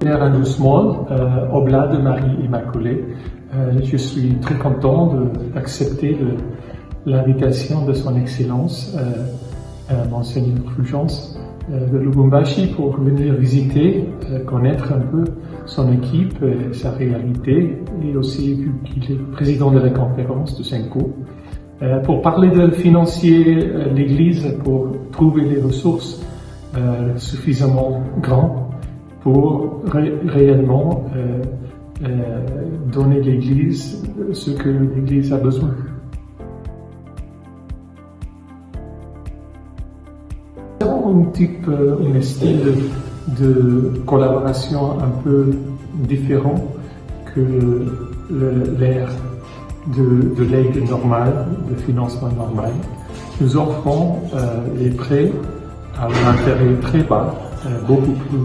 Père Andrew Small, Oblat de Marie Immaculée. Je suis très content d'accepter l'invitation de son Excellence, Monseigneur Fulgence de Lubumbashi, pour venir visiter, connaître un peu son équipe, sa réalité, et aussi vu qu'il est président de la conférence de Senko, pour parler de financier l'Église, pour trouver les ressources suffisamment grandes pour réellement donner l'Église ce que l'Église a besoin. Un style de collaboration un peu différent que l'ère de l'aide normale, de financement normal. Nous offrons les prêts à un intérêt très bas, beaucoup plus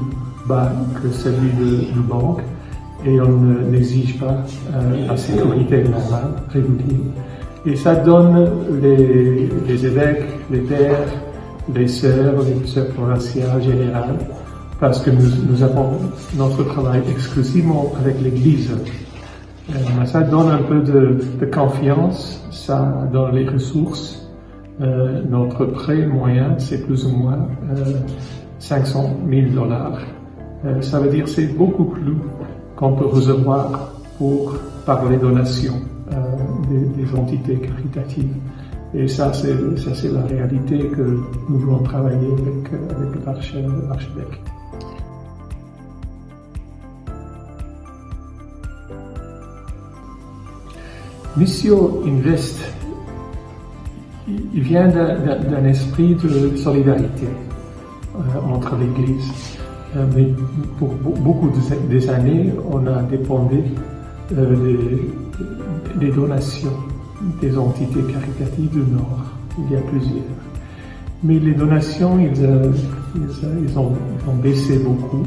bas que celui de banque, et on n'exige pas la sécurité normale, régulière. Et ça donne les évêques, les pères, les sœurs provinciales générales, parce que nous avons notre travail exclusivement avec l'Église. Ça donne un peu de confiance, ça donne les ressources. Notre prêt moyen, c'est plus ou moins $500 000. Ça veut dire que c'est beaucoup plus qu'on peut recevoir par les donations des entités caritatives. Et ça, c'est la réalité que nous voulons travailler avec l'archevêque. Missio Invest, il vient d'un esprit de solidarité entre l'Église. Mais pour beaucoup des années, on a dépendu des donations des entités caritatives du Nord. Il y a plusieurs. Mais les donations, ils ont baissé beaucoup.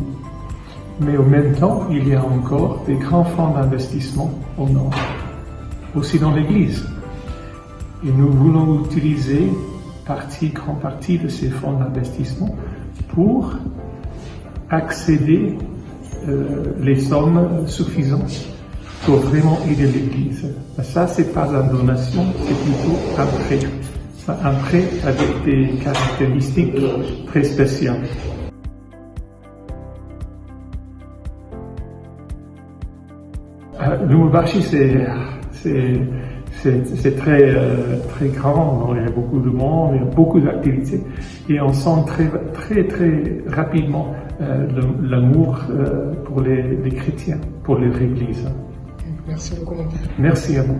Mais en même temps, il y a encore des grands fonds d'investissement au Nord, aussi dans l'Église. Et nous voulons utiliser grande partie de ces fonds d'investissement pour accéder les sommes suffisantes pour vraiment aider l'Église. Ça, c'est pas une donation, c'est plutôt un prêt. Un prêt avec des caractéristiques très spéciales. Lubumbashi, c'est très grand, il y a beaucoup de monde, il y a beaucoup d'activités, et on sent très rapidement l'amour pour les chrétiens, pour leur Église. Merci beaucoup, mon père. Merci à vous.